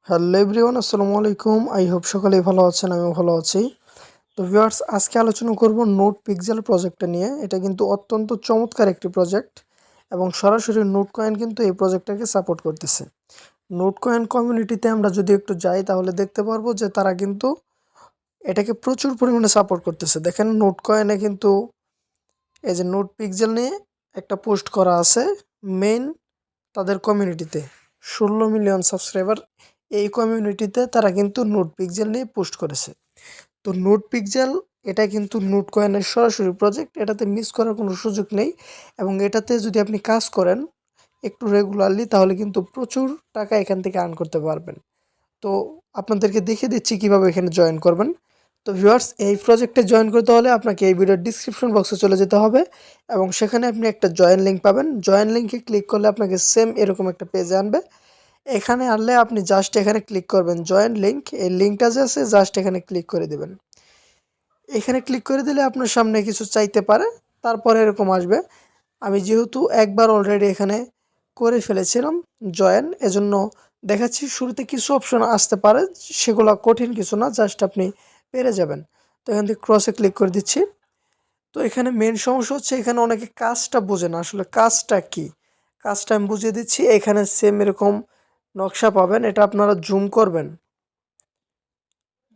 Hello everyone, আসসালামু আলাইকুম। I hope সকলেই ভালো আছেন, আমিও ভালো আছি। তো ভিউয়ার্স, আজকে আলোচনা করব নোট পিক্সেল প্রজেক্টটা নিয়ে। এটা কিন্তু অত্যন্ত চমৎকার একটি প্রজেক্ট এবং সরাসরি নোট কয়েন কিন্তু এই প্রজেক্টটাকে সাপোর্ট করতেছে। নোট কয়েন কমিউনিটিতে আমরা যদি একটু যাই তাহলে দেখতে পারবো যে তারা কিন্তু এটাকে প্রচুর পরিমাণে সাপোর্ট করতেছে। দেখেন, নোট কয়েনে কিন্তু এই যে নোট পিক্সেল নিয়ে একটা পোস্ট করা আছে মেইন তাদের কমিউনিটিতে। 16 মিলিয়ন সাবস্ক্রাইবার এই কমিউনিটিতে তারা কিন্তু নোট পিক্সেল নিয়ে পোস্ট করেছে। তো নোট পিক্সেল এটা কিন্তু নোট কয়েনের সরাসরি প্রজেক্ট, এটাতে মিস করার কোনো সুযোগ নেই। এবং এটাতে যদি আপনি কাজ করেন একটু রেগুলারলি তাহলে কিন্তু প্রচুর টাকা এখান থেকে আর্ন করতে পারবেন। তো আপনাদেরকে দেখিয়ে দিচ্ছি কীভাবে এখানে জয়েন করবেন। তো ভিউয়ার্স, এই প্রজেক্টে জয়েন করতে হলে আপনাকে এই ভিডিওর ডিসক্রিপশন বক্সে চলে যেতে হবে এবং সেখানে আপনি একটা জয়েন লিঙ্ক পাবেন। জয়েন লিঙ্কে ক্লিক করলে আপনাকে সেম এরকম একটা পেজে আনবে। এখানে আনলে আপনি জাস্ট এখানে ক্লিক করবেন জয়েন লিঙ্ক, এই লিঙ্কটা যে আছে জাস্ট এখানে ক্লিক করে দেবেন। এখানে ক্লিক করে দিলে আপনার সামনে কিছু চাইতে পারে, তারপরে এরকম আসবে। আমি যেহেতু একবার অলরেডি এখানে করে ফেলেছিলাম জয়েন, এজন্য দেখাচ্ছি। শুরুতে কিছু অপশন আসতে পারে, সেগুলো কঠিন কিছু না, জাস্ট আপনি পেরে যাবেন। তো এখান থেকে ক্রসে ক্লিক করে দিচ্ছি। তো এখানে মেন সমস্যা হচ্ছে এখানে অনেকে কাজটা বোঝে না, আসলে কাজটা কি। কাজটা আমি বুঝিয়ে দিচ্ছি। এখানে সেম এরকম নকশা পাবেন, এটা আপনারা জুম করবেন।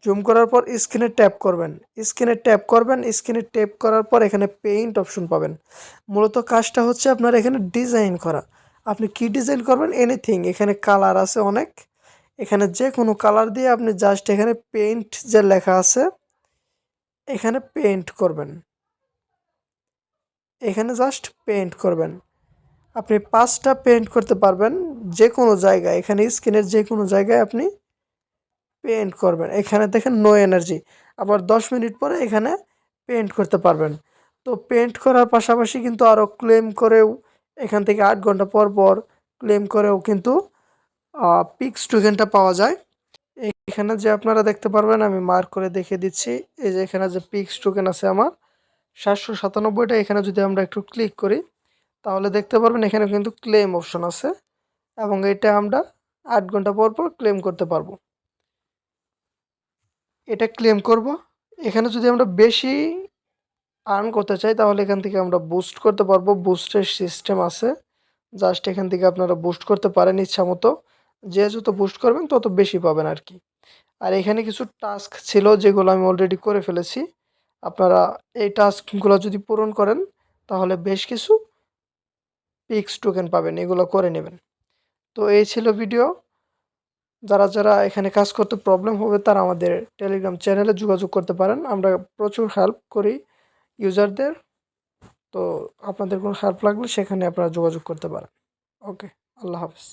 জুম করার পর স্ক্রিনে ট্যাপ করবেন, স্ক্রিনে ট্যাপ করার পর এখানে পেইন্ট অপশন পাবেন। মূলত কাজটা হচ্ছে আপনার এখানে ডিজাইন করা। আপনি কি ডিজাইন করবেন, এনিথিং। এখানে কালার আছে অনেক, এখানে যে কোনো কালার দিয়ে আপনি জাস্ট এখানে পেইন্ট যে লেখা আছে এখানে পেইন্ট করবেন। এখানে জাস্ট পেইন্ট করবেন। আপনি 5টা পেইন্ট করতে পারবেন যে কোনো জায়গায়, এখানে স্ক্রিনের যে কোনো জায়গায় আপনি পেইন্ট করবেন। এখানে দেখেন নো এনার্জি, আবার 10 মিনিট পরে এখানে পেইন্ট করতে পারবেন। তো পেইন্ট করার পাশাপাশি কিন্তু আরও ক্লেম করেও এখান থেকে 8 ঘন্টা পর পর ক্লেম করেও কিন্তু পিক্স টোকেনটা পাওয়া যায়। এখানে যে আপনারা দেখতে পারবেন, আমি মার্ক করে দেখিয়ে দিচ্ছি। এই যে এখানে যে পিক্স টোকেন আছে আমার 797টা, এখানে যদি আমরা একটু ক্লিক করি তাহলে দেখতে পারবেন এখানে কিন্তু ক্লেম অপশন আছে এবং এটা আমরা 8 ঘন্টা পর পর ক্লেম করতে পারবো। এটা ক্লেম করব। এখানে যদি আমরা বেশি আর্ন করতে চাই তাহলে এখান থেকে আমরা বুস্ট করতে পারবো। বুস্টের সিস্টেম আছে, জাস্ট এখান থেকে আপনারা বুস্ট করতে পারেন ইচ্ছা মতো। যে যত বুস্ট করবেন তত বেশি পাবেন আর কি। আর এখানে কিছু টাস্ক ছিল যেগুলো আমি অলরেডি করে ফেলেছি। আপনারা এই টাস্কগুলো যদি পূরণ করেন তাহলে বেশ কিছু পিক্স টোকেন পাবেন, এগুলো করে নেবেন। তো এই ছিল ভিডিও। যারা এখানে কাজ করতে প্রবলেম হবে তারা আমাদের টেলিগ্রাম চ্যানেলে যোগাযোগ করতে পারেন। আমরা প্রচুর হেল্প করি ইউজারদের। তো আপনাদের কোনো হেল্প লাগলে সেখানে আপনারা যোগাযোগ করতে পারেন। ওকে, আল্লাহ হাফেজ।